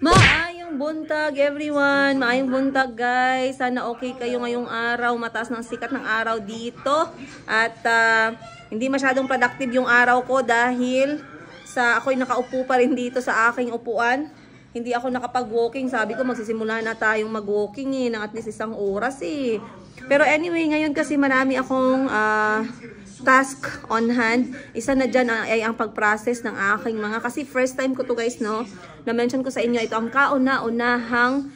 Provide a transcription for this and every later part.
Maayong buntag everyone, maayong buntag guys. Sana okay kayo ngayong araw, mataas ng sikat ng araw dito. At hindi masyadong productive yung araw ko dahil ako'y nakaupo pa rin dito sa aking upuan. Hindi ako nakapag-walking. Sabi ko magsisimula na tayong mag-walking ng at least 1 oras eh. Pero anyway, ngayon kasi marami akong task on hand. Isa na dyan ay ang pag-process ng aking kasi first time ko to guys, no? Na-mention ko sa inyo, ito ang kauna-unahang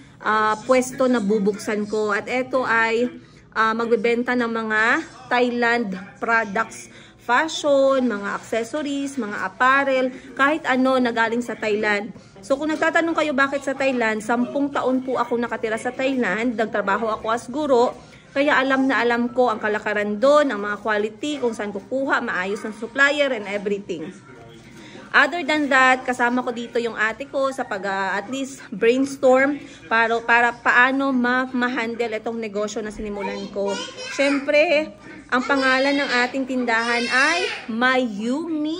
pwesto na bubuksan ko. At ito ay magbebenta ng mga Thailand products. Fashion, mga accessories, mga apparel, kahit ano na galing sa Thailand. So kung nagtatanong kayo bakit sa Thailand, 10 taon po ako nakatira sa Thailand, nagtrabaho ako as guro. Kaya alam na alam ko ang kalakaran doon, ang mga quality, kung saan kukuha, maayos ng supplier and everything. Other than that, kasama ko dito yung ate ko sa at least brainstorm para paano ma-handle itong negosyo na sinimulan ko. Syempre, ang pangalan ng ating tindahan ay Mayumi!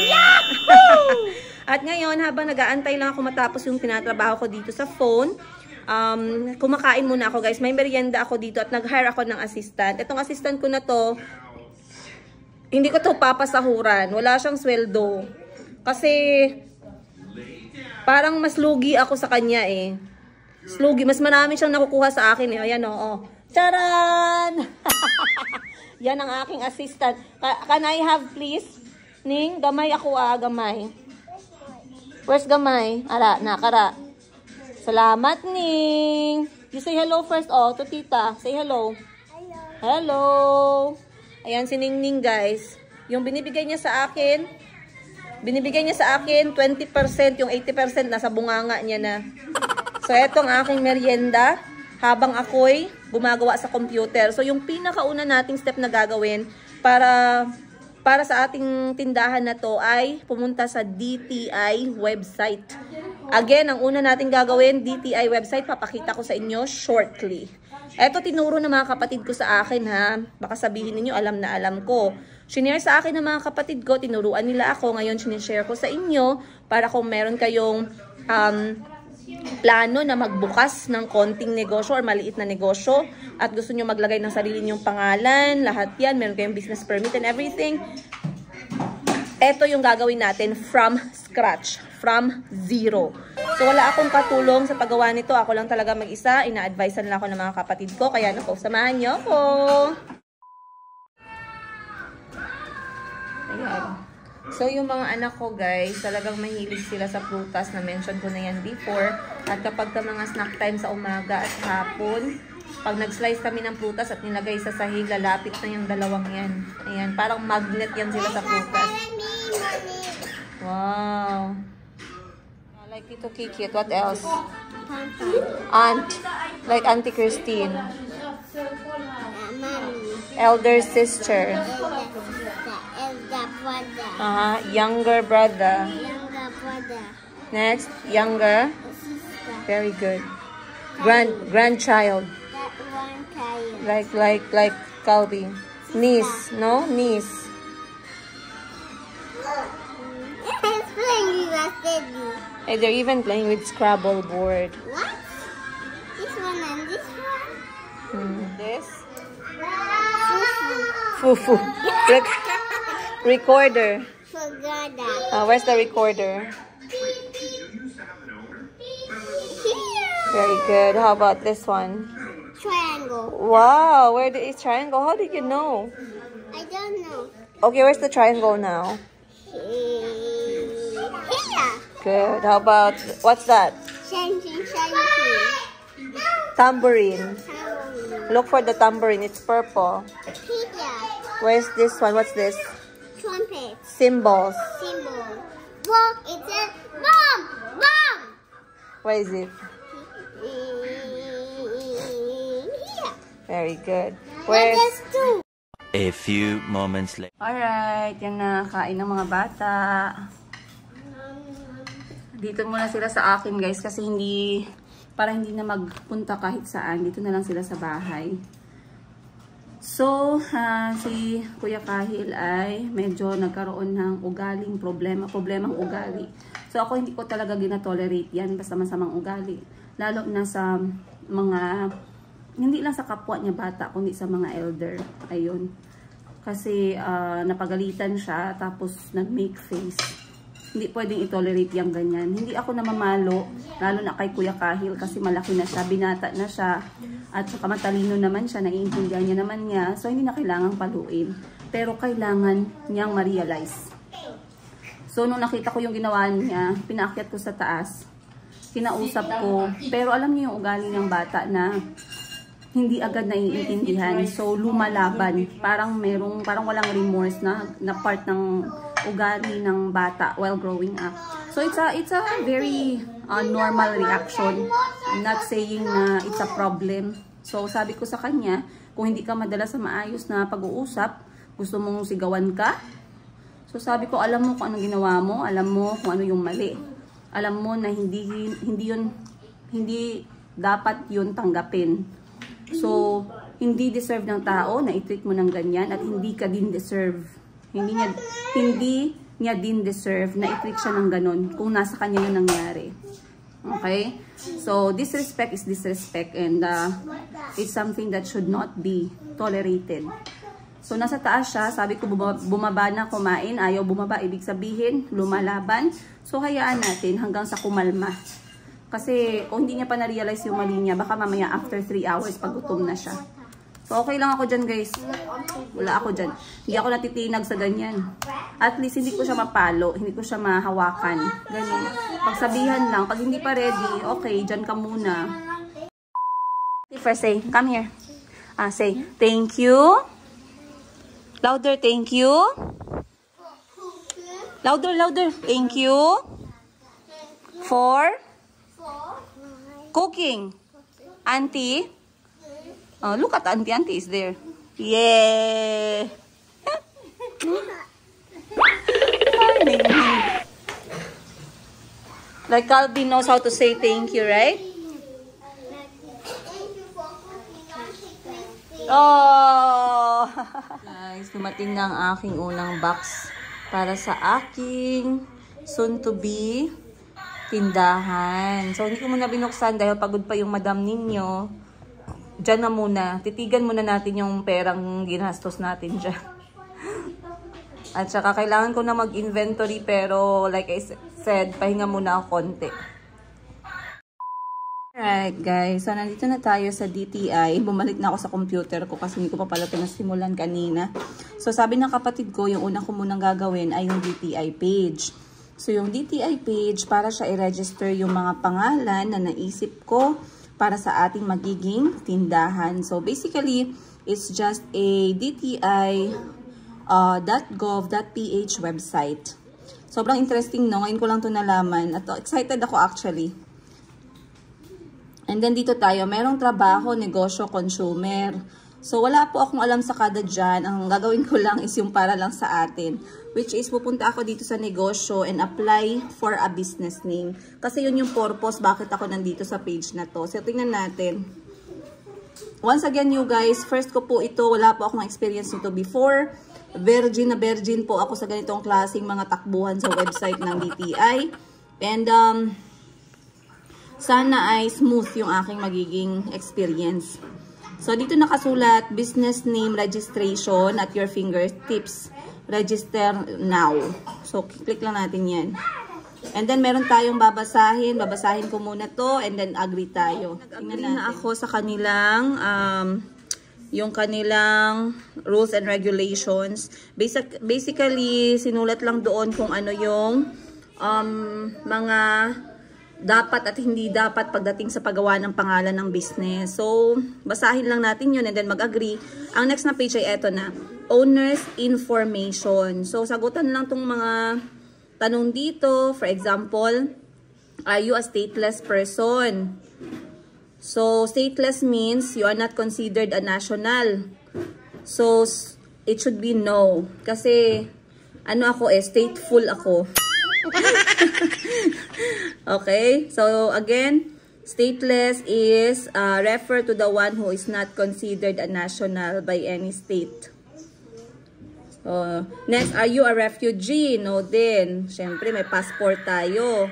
Yahoo! At ngayon, habang nag-aantay lang ako matapos yung tinatrabaho ko dito sa phone, kumakain muna ako guys. May merienda ako dito at nag-hire ako ng assistant. Itong assistant ko na to, hindi ko to papasahuran. Wala siyang sweldo. Kasi parang mas lugi ako sa kanya eh. Slugi. Mas marami siyang nakukuha sa akin eh. Ayan o. Charan! Yan ang aking assistant. Can I have please? Ning, gamay ako gamay. Where's gamay? Ara, nakara. Salamat, Ning. You say hello first, to tita. Say hello. Hello. Hello. Ayan si Ning Ning, guys. Yung binibigay niya sa akin, 20%, yung 80% nasa bunganga niya na. So, etong aking merienda, habang ako'y gumagawa sa computer. So, yung pinakauna nating step na gagawin para sa ating tindahan na to ay pumunta sa DTI website. Again, ang una natin gagawin, DTI website, papakita ko sa inyo shortly. Eto, tinuro ng mga kapatid ko sa akin ha. Baka sabihin niyo alam na alam ko. Shinare sa akin ng mga kapatid ko, tinuruan nila ako. Ngayon, sinishare ko sa inyo para kung meron kayong plano na magbukas ng konting negosyo or maliit na negosyo at gusto nyo maglagay ng sarili nyong pangalan, lahat yan, meron kayong business permit and everything. Ito yung gagawin natin from scratch, from zero. So wala akong katulong sa paggawa nito, ako lang talaga mag-isa, ina-advisean lang ako ng mga kapatid ko, kaya naku, samahan nyo ako. Ayan. So, yung mga anak ko guys, talagang mahilig sila sa prutas na mention ko na yan before. At kapag ka mga snack time sa umaga at hapon, pag nag-slice kami ng prutas at nilagay sa sahig, lalapit na yung dalawang yan. Ayan, parang magnet yan sila sa prutas. Wow. I like Tito Kikit. What else? Aunt. Like Auntie Christine. Elder sister. Younger brother. Next, younger. Very good. Grandchild. Like Calvi. Niece, no? Niece. Hey, they're even playing with Scrabble board. What? This one and this one? This? Fufu. Recorder. Where's the recorder? Very good. How about this one? Triangle. Wow, where is triangle? How did you know? I don't know. Okay, where's the triangle now? Here. Good. How about, what's that? Tambourine. Look for the tambourine. It's purple. Where's this one? What's this? Trumpet. Symbols. Symbol. Look, it says bomb! Bomb! Where is it? Here. Very good. Where's... A few moments later. Alright, yan na kain ng mga bata. Dito muna sila sa akin guys kasi para hindi na magpunta kahit saan. Dito na lang sila sa bahay. So, si Kuya Kahil ay medyo nagkaroon ng problemang ugali. So ako hindi ko talaga ginatolerate yan, basta masamang ugali. Lalo na sa mga, hindi lang sa kapwa niya bata, kundi sa mga elder. Ayun. Kasi napagalitan siya, tapos nag-make face. Hindi pwedeng itolerate yung ganyan. Hindi ako namamalo, lalo na kay Kuya Kahil, kasi malaki na siya, binata na siya. At saka matalino naman siya, naiintindihan niya naman niya. So hindi na kailangang paluin. Pero kailangan niyang ma-realize. So, nung nakita ko yung ginawa niya, pinaakyat ko sa taas, kinausap ko, pero alam niyo yung ugali ng bata na hindi agad naiintindihan. So, lumalaban. Parang walang remorse na part ng ugali ng bata while growing up. So, it's a very normal reaction. I'm not saying na it's a problem. So, sabi ko sa kanya, kung hindi ka madala sa maayos na pag-uusap, gusto mong sigawan ka, so sabi ko, alam mo kung anong ginawa mo, alam mo kung ano yung mali. Alam mo na hindi dapat yun tanggapin. So, hindi deserve ng tao na i-treat mo ng ganyan at hindi ka din deserve. Hindi niya din deserve na i-treat siya ng ganun kung nasa kanya yun nangyari. Okay? So, disrespect is disrespect and it's something that should not be tolerated. So, nasa taas siya. Sabi ko, bumaba na kumain. Ayaw bumaba. Ibig sabihin, lumalaban. So, hayaan natin hanggang sa kumalma. Kasi, kung hindi niya pa na-realize yung mali niya, baka mamaya after 3 hours, pagutom na siya. So, okay lang ako dyan, guys. Wala ako dyan. Hindi ako natitinag sa ganyan. At least, hindi ko siya mapalo. Hindi ko siya mahawakan. Ganyan. Pagsabihan lang. Pag hindi pa ready, okay, dyan ka muna. First, say, come here. Say, thank you. Louder, thank you. Louder, louder. Thank you. For cooking. Auntie. Look at Auntie. Auntie is there. Yeah. Like Calvin knows how to say thank you, right? Oh! Guys, dumating na ang aking unang box para sa aking soon-to-be tindahan. So, hindi ko muna binuksan dahil pagod pa yung madam ninyo. Diyan na muna. Titigan muna natin yung perang ginastos natin dyan. At saka, kailangan ko na mag-inventory pero like I said, pahinga muna ako konti. Alright guys, so nandito na tayo sa DTI. Bumalik na ako sa computer ko kasi hindi ko pa pala pinasimulan kanina. So sabi ng kapatid ko, yung una ko munang gagawin ay yung DTI page. So yung DTI page, para siya i-register yung mga pangalan na naisip ko para sa ating magiging tindahan. So basically, it's just a dti.gov.ph website. Sobrang interesting, no? Ngayon ko lang ito nalaman. At excited ako actually. And then dito tayo, merong trabaho, negosyo, consumer. So wala po akong alam sa kada dyan. Ang gagawin ko lang is yung para lang sa atin. Which is pupunta ako dito sa negosyo and apply for a business name. Kasi yun yung purpose bakit ako nandito sa page na to. So tingnan natin. Once again you guys, first ko po ito. Wala po akong experience nito before. Virgin na virgin po ako sa ganitong klaseng mga takbuhan sa website ng DTI. And sana ay smooth yung aking magiging experience. So, dito nakasulat, business name registration at your fingertips. Register now. So, click lang natin yan. And then, meron tayong babasahin. Babasahin ko muna to and then agree tayo. Tingnan na ako sa kanilang, yung kanilang rules and regulations. Basically, sinulat lang doon kung ano yung mga dapat at hindi dapat pagdating sa paggawa ng pangalan ng business. So, basahin lang natin yun and then mag-agree. Ang next na page ay eto na. Owner's information. So, sagutan lang tong mga tanong dito. For example, are you a stateless person? So, stateless means you are not considered a national. So, it should be no. Kasi, ano ako stateful ako. Okay, so again, stateless is refer to the one who is not considered a national by any state. Next, are you a refugee? No din. Siyempre, may passport tayo.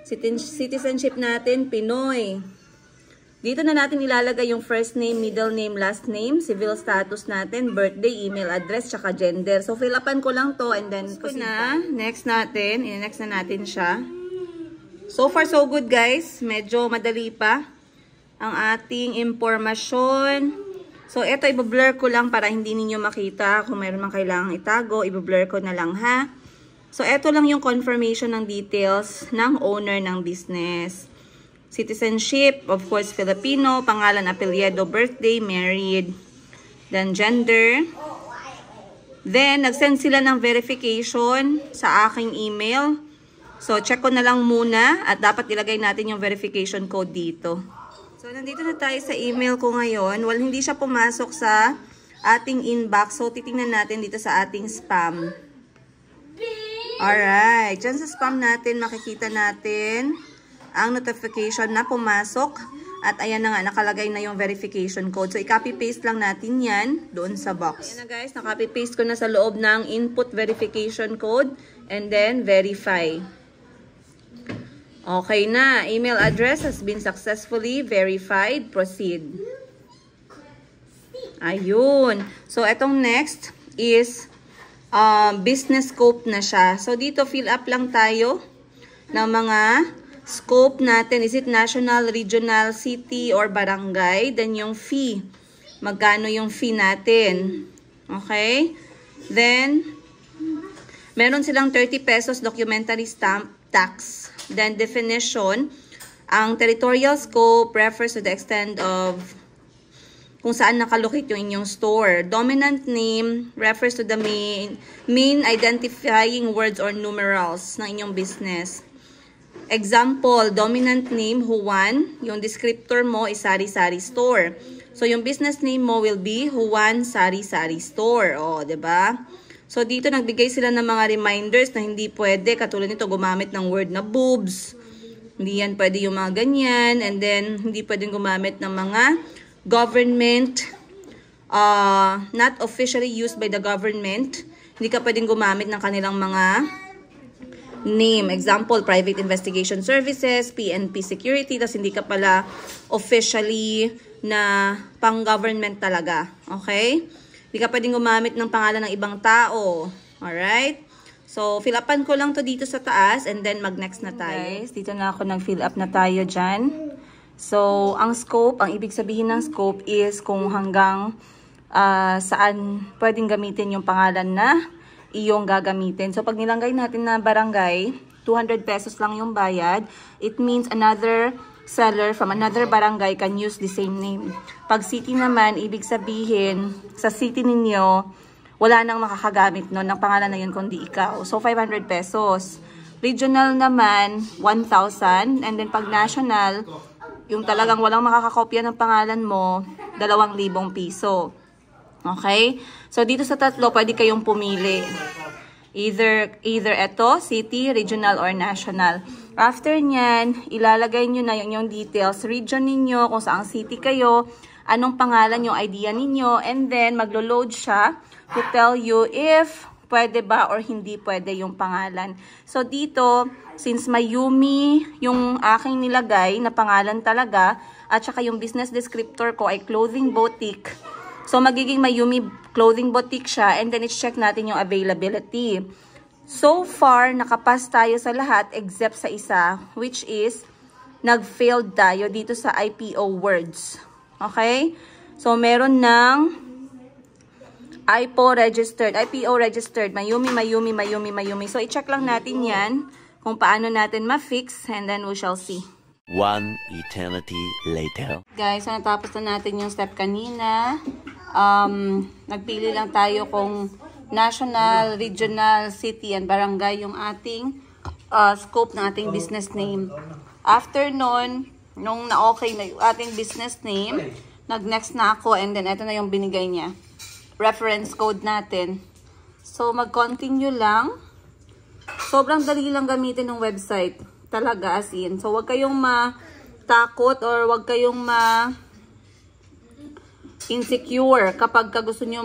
Citizenship natin, Pinoy. Dito na natin ilalagay yung first name, middle name, last name, civil status natin, birthday, email address, tsaka gender. So, fill upan ko lang to and then next natin. I-next na natin siya. So far, so good guys. Medyo madali pa ang ating impormasyon. So, ito, i-blur ko lang para hindi ninyo makita. Kung mayroon mang kailangang itago, i-blur ko na lang ha. So, ito lang yung confirmation ng details ng owner ng business. Citizenship, of course, Filipino. Pangalan, apelyido, birthday, married. Then, gender. Then, nag-send sila ng verification sa aking email. So, check ko na lang muna at dapat ilagay natin yung verification code dito. So, nandito na tayo sa email ko ngayon. Well, hindi siya pumasok sa ating inbox. So, titingnan natin dito sa ating spam. Alright. Diyan sa spam natin, makikita natin ang notification na pumasok. At ayan na nga, nakalagay na yung verification code. So, i-copy-paste lang natin yan doon sa box. Ayan na guys, na-copy-paste ko na sa loob ng input verification code. And then, verify. Okay na. Email address has been successfully verified. Proceed. Ayun. So, etong next is business scope na siya. So, dito fill up lang tayo ng mga scope natin. Is it national, regional, city, or barangay? Then yung fee. Magkano yung fee natin? Okay? Then, meron silang 30 pesos documentary stamp tax. Then, definition. Ang territorial scope refers to the extent of kung saan nakalocate yung inyong store. Dominant name refers to the main identifying words or numerals ng inyong business. Example, dominant name, Juan. Yung descriptor mo is Sari-Sari Store. So, yung business name mo will be Juan Sari-Sari Store. O, diba? So, dito nagbigay sila ng mga reminders na hindi pwede. Katulad nito, gumamit ng word na boobs. Hindi yan pwede yung mga ganyan. And then, hindi pwedeng gumamit ng mga government, not officially used by the government. Hindi ka pwedeng gumamit ng kanilang mga name. Example, Private Investigation Services, PNP Security, tas hindi ka pala officially na pang-government talaga. Okay? Hindi ka pwedeng gumamit ng pangalan ng ibang tao. Alright? So, fill upan ko lang to dito sa taas and then mag-next na tayo. Guys, dito na ako nag-fill up na tayo dyan. So, ang scope, ang ibig sabihin ng scope is kung hanggang saan pwedeng gamitin yung pangalan na iyong gagamitin. So, pag nilanggay natin na barangay, 200 pesos lang yung bayad. It means another seller from another barangay can use the same name. Pag city naman, ibig sabihin, sa city ninyo, wala nang makakagamit nun ng pangalan na yun kundi ikaw. So, 500 pesos. Regional naman, 1,000. And then, pag national, yung talagang walang makakakopya ng pangalan mo, 2,000 piso. Okay? So, dito sa tatlo, pwede kayong pumili. Either ito, city, regional, or national. After nyan, ilalagay nyo na yung details. Region ninyo, kung saang city kayo, anong pangalan yung idea ninyo, and then, maglo-load siya to tell you if pwede ba or hindi pwede yung pangalan. So, dito, since Mayumi yung aking nilagay na pangalan talaga, at saka yung business descriptor ko ay clothing boutique, so, magiging Mayumi clothing boutique siya and then i-check natin yung availability. So far, nakapass tayo sa lahat except sa isa, which is nag-failed tayo dito sa IPO words. Okay? So, meron ng IPO registered, Mayumi. So, i-check lang natin yan kung paano natin ma-fix and then we shall see. One eternity later. Guys, so natapos na natin yung step kanina. Nagpili lang tayo kung national, regional, city, and barangay yung ating scope ng ating business name. After nun, nung na-okay na yung ating business name, nag-next na ako and then ito na yung binigay niya. Reference code natin. So, mag-continue lang. Sobrang dali lang gamitin ng website. Talaga, as in. So, wag kayong matakot or wag kayong insecure kapag gusto nyo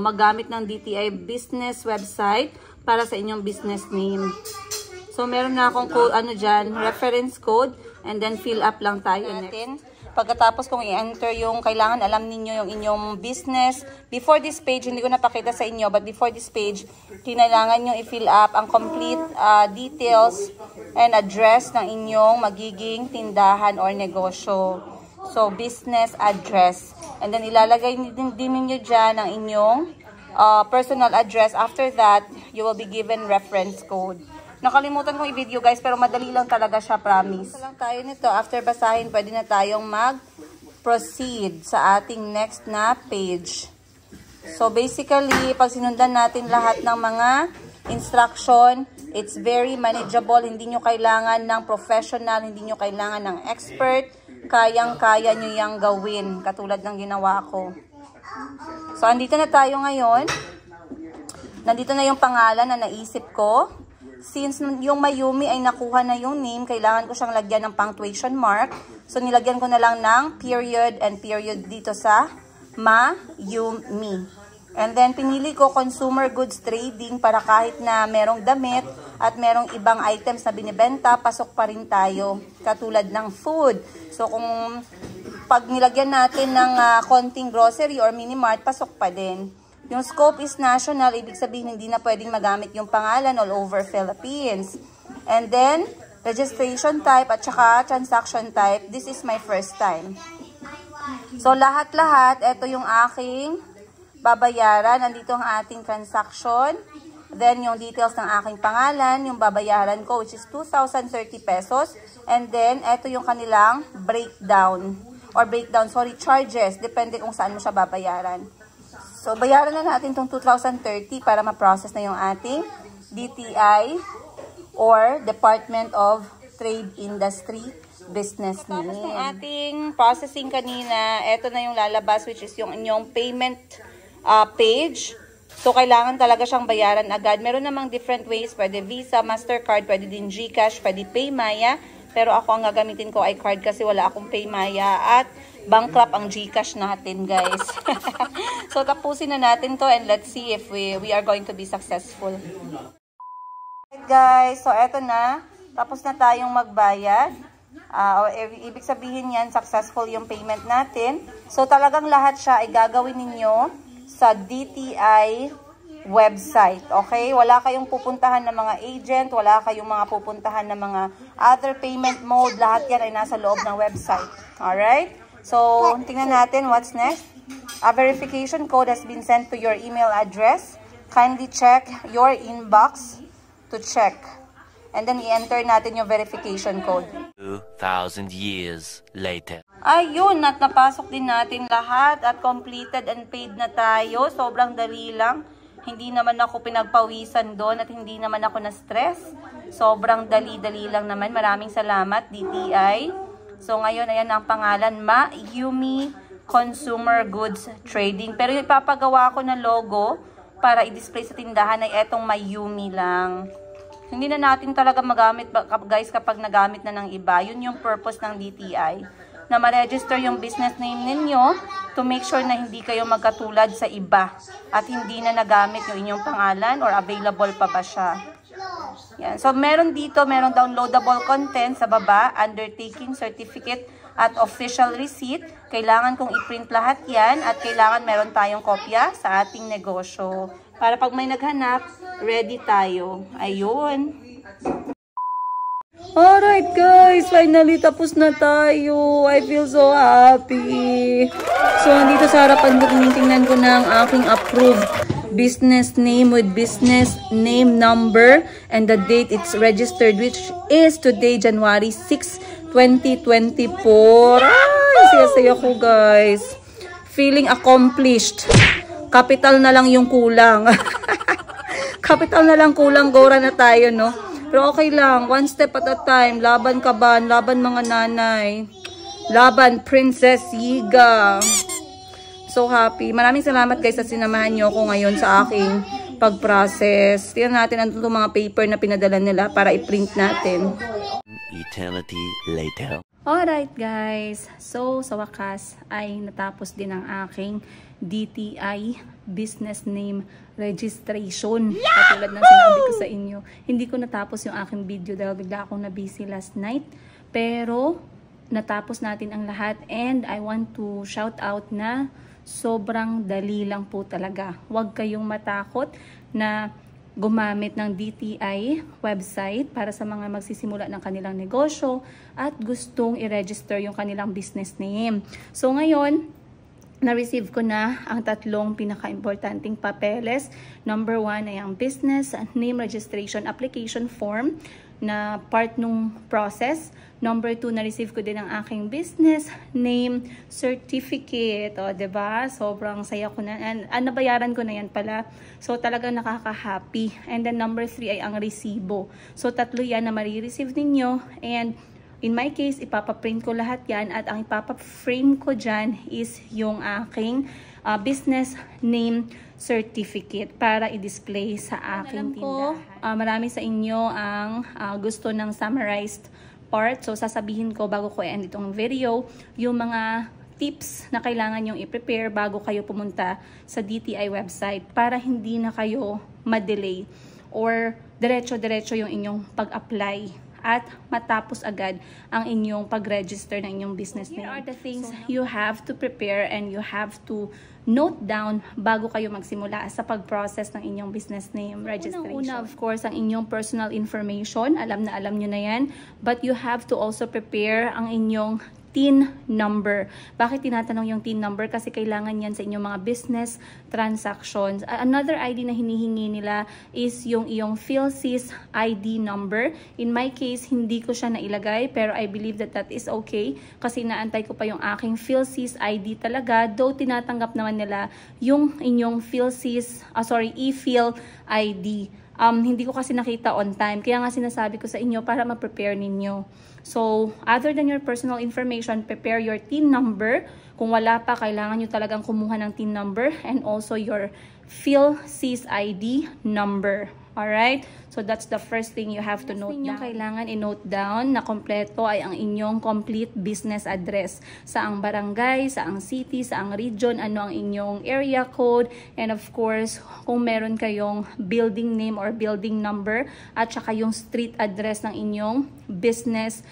maggamit ng DTI business website para sa inyong business name. So, meron na akong code, dyan, reference code, and then fill up lang tayo natin. Pagkatapos kung i-enter yung kailangan alam ninyo yung inyong business. Before this page, hindi ko napakita sa inyo, but before this page, kailangan nyo i-fill up ang complete details and address ng inyong magiging tindahan or negosyo. So, business address. And then, ilalagay din ninyo dyan ang inyong personal address. After that, you will be given reference code. Nakalimutan kong i-video guys, pero madali lang talaga siya, promise. Ito lang tayo nito. After basahin, pwede na tayong mag-proceed sa ating next na page. So, basically, pag sinundan natin lahat ng mga instruction, it's very manageable. Hindi nyo kailangan ng professional, hindi nyo kailangan ng expert. Kayang-kaya nyo yung gawin, katulad ng ginawa ko. So, andito na tayo ngayon. Nandito na yung pangalan na naisip ko. Since yung Mayumi ay nakuha na yung name, kailangan ko siyang lagyan ng punctuation mark. So, nilagyan ko na lang ng period and period dito sa Mayumi. And then, pinili ko consumer goods trading para kahit na merong damit at merong ibang items na binibenta, pasok pa rin tayo. Katulad ng food. So, kung pag nilagyan natin ng konting grocery or mini-mart, pasok pa din. Yung scope is national, ibig sabihin hindi na pwedeng magamit yung pangalan all over Philippines. And then, registration type at saka transaction type, this is my first time. So, lahat-lahat, ito yung aking babayaran. Nandito ang ating transaction. Then, yung details ng aking pangalan, yung babayaran ko, which is 2,030 pesos. And then, ito yung kanilang charges. Depende kung saan mo siya babayaran. So, bayaran na natin itong 2,030 para ma-process na yung ating DTI or Department of Trade Industry business name. Tapos ng ating processing kanina, ito na yung lalabas, which is yung inyong payment page. So, kailangan talaga siyang bayaran agad. Meron namang different ways. Pwede Visa, Mastercard, pwede din GCash, pwede PayMaya. Pero ako ang gagamitin ko ay card kasi wala akong PayMaya at bankrupt ang GCash natin, guys. So, tapusin na natin to and let's see if we are going to be successful. Alright, guys. So, eto na. Tapos na tayong magbayad. Ibig sabihin yan, successful yung payment natin. So, talagang lahat siya ay gagawin ninyo sa DTI website. Okay? Wala kayong pupuntahan ng mga agent, wala kayong mga pupuntahan ng mga other payment mode. Lahat yan ay nasa loob ng website. Alright? So, tingnan natin what's next. A verification code has been sent to your email address. Kindly check your inbox to check. And then, i-enter natin yung verification code. 2,000 years later. Ayun, at napasok din natin lahat at completed and paid na tayo. Sobrang dali lang. Hindi naman ako pinagpawisan doon at hindi naman ako na-stress. Sobrang dali-dali lang naman. Maraming salamat, DTI. So, ngayon, ayan ang pangalan, Mayumi Consumer Goods Trading. Pero yung ipapagawa ko na logo para i-display sa tindahan ay etong Mayumi lang. Hindi na natin talaga magamit, guys, kapag nagamit na ng iba. Yun yung purpose ng DTI. Na ma-register yung business name ninyo to make sure na hindi kayo magkatulad sa iba. At hindi na nagamit yung inyong pangalan or available pa ba siya. Yan. So, meron downloadable content sa baba, undertaking certificate at official receipt. Kailangan kong i-print lahat yan at kailangan meron tayong kopya sa ating negosyo. Para pag may naghanap, ready tayo. Ayun. Alright guys, finally tapos na tayo. I feel so happy. So, andito sa harapan ko, tinitingnan ko na ang aking approved business name with business name number and the date it's registered, which is today, January 6, 2024. Ay, saya-saya ko, guys. Feeling accomplished. Capital na lang yung kulang. Capital na lang kulang, gora na tayo, no? Pero okay lang, one step at a time. Laban kaban, laban mga nanay. Laban Princess Yiga. So happy. Maraming salamat guys sa sinamahan nyo ko ngayon sa aking pag-process. Tingnan natin ang mga paper na pinadala nila para i-print natin. eternity later. Alright guys, so sa wakas ay natapos din ang aking DTI business name registration. Katulad ng sinabi ko sa inyo, hindi ko natapos yung aking video dahil bigla akong na-busy last night. Pero natapos natin ang lahat and I want to shout out na sobrang dali lang po talaga. Huwag kayong matakot na gumamit ng DTI website para sa mga magsisimula ng kanilang negosyo at gustong i-register yung kanilang business name. So ngayon, na-receive ko na ang tatlong pinaka-importanting papeles. Number 1 ay ang business name registration application form na part nung process. Number 2, na-receive ko din ang aking business name certificate. O, diba? Sobrang saya ko na. And nabayaran ko na yan pala. So, talagang nakaka-happy. And then, number 3 ay ang resibo. So, tatlo yan na marireceive ninyo. And, in my case, ipapaprint ko lahat yan. At ang ipapaframe ko dyan is yung aking business name certificate para i-display sa aking tindahan. Marami sa inyo ang gusto ng summarized part. So, sasabihin ko bago ko i-end itong video, yung mga tips na kailangan nyong i-prepare bago kayo pumunta sa DTI website para hindi na kayo ma-delay or diretso-diretso yung inyong pag-apply at matapos agad ang inyong pag-register ng inyong business name. Here are the things you have to prepare and you have to note down bago kayo magsimula sa pag-process ng inyong business name registration. Una, of course, ang inyong personal information. Alam nyo na yan. But you have to also prepare ang inyong TIN number. Bakit tinatanong yung TIN number? Kasi kailangan yan sa inyong mga business transactions. Another ID na hinihingi nila is yung iyong PhilSys ID number. In my case, hindi ko siya nailagay, pero I believe that that is okay kasi naantay ko pa yung aking PhilSys ID talaga, though tinatanggap naman nila yung inyong e-Phil ID. Hindi ko kasi nakita on time. Kaya nga sinasabi ko sa inyo para ma-prepare ninyo. So, other than your personal information, prepare your TIN number. Kung wala pa, kailangan nyo talagang kumuha ng TIN number and also your PhilSys ID number. Alright? So, that's the first thing you have to note down. Kailangan i-note down na kompleto ay ang inyong complete business address. Saang barangay, saang city, saang region, ano ang inyong area code, and of course, kung meron kayong building name or building number, at saka yung street address ng inyong business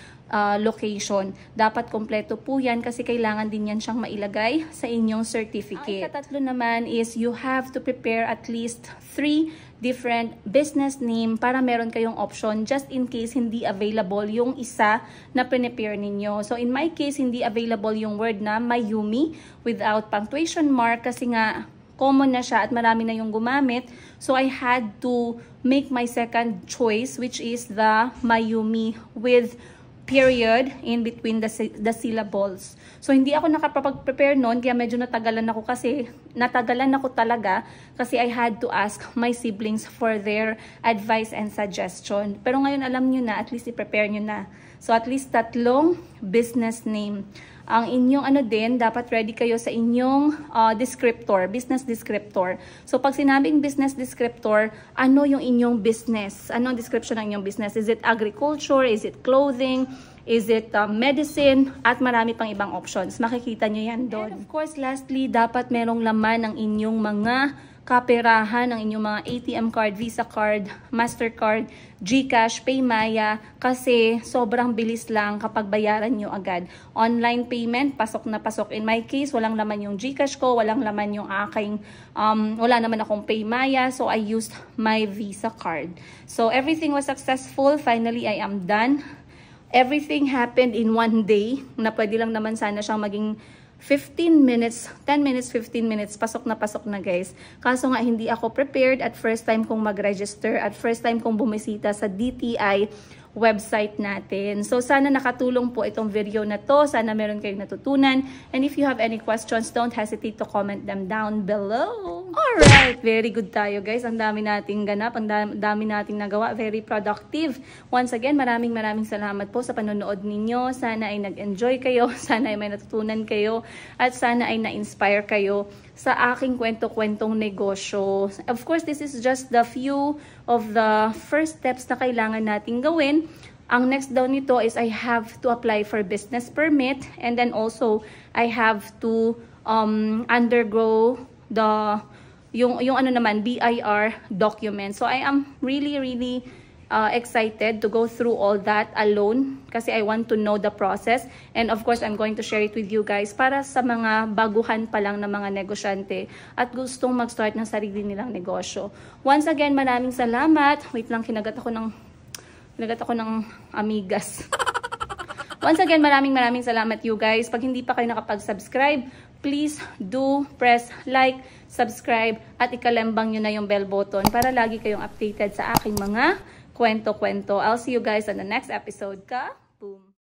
location. Dapat kompleto po yan kasi kailangan din yan siyang mailagay sa inyong certificate. Ang ikatatlo naman is you have to prepare at least 3 different business name para meron kayong option just in case hindi available yung isa na prepare ninyo. So in my case, hindi available yung word na Mayumi without punctuation mark kasi nga common na siya at marami na yung gumamit. So I had to make my second choice which is the Mayumi with period in between the syllables. So, hindi ako nakapag-prepare noon, kaya medyo natagalan ako talaga kasi I had to ask my siblings for their advice and suggestion. Pero ngayon alam nyo na, at least i-prepare nyo na. So, at least 3 business name. Ang inyong dapat ready kayo sa inyong descriptor, business descriptor. So, pag sinabing business descriptor, ano yung inyong business? Ano ang description ng inyong business? Is it agriculture? Is it clothing? Is it medicine? At marami pang ibang options. Makikita nyo yan doon. And of course, lastly, dapat merong laman ng inyong mga kaperahan, ng inyong mga ATM card, Visa card, Mastercard, GCash, Paymaya, kasi sobrang bilis lang kapag bayaran nyo agad. Online payment, pasok na pasok. In my case, walang laman yung GCash ko, walang laman yung aking, wala naman akong Paymaya, so I used my Visa card. So everything was successful. Finally, I am done. Everything happened in 1 day, na pwede lang naman sana siyang maging 15 minutes, 10 minutes, 15 minutes, pasok na guys. Kaso nga hindi ako prepared at first time kong mag-register, at first time kong bumisita sa DTI website natin. So sana nakatulong po itong video na to. Sana meron kayong natutunan. And if you have any questions, don't hesitate to comment them down below. Alright, very good tayo guys. Ang dami nating ganap, ang dami nating nagawa. Very productive. Once again, maraming salamat po sa panonood ninyo. Sana ay nag-enjoy kayo. Sana ay may natutunan kayo. At sana ay na-inspire kayo sa aking kwento-kwentong negosyo. Of course, this is just the few of the first steps na kailangan nating gawin ang next daw nito is I have to apply for business permit, and then also I have to undergo yung ano naman, BIR document. So I am really excited to go through all that alone kasi I want to know the process, and of course I'm going to share it with you guys para sa mga baguhan pa lang na mga negosyante at gustong mag-start ng sarili nilang negosyo. Once again, maraming salamat. Wait lang, kinagat ako ng amigas. Once again, maraming salamat you guys. Pag hindi pa kayo nakapag-subscribe, please do press like, subscribe, at ikalembang nyo na yung bell button para lagi kayong updated sa aking mga kwento-kwento. I'll see you guys on the next episode. Ka-boom!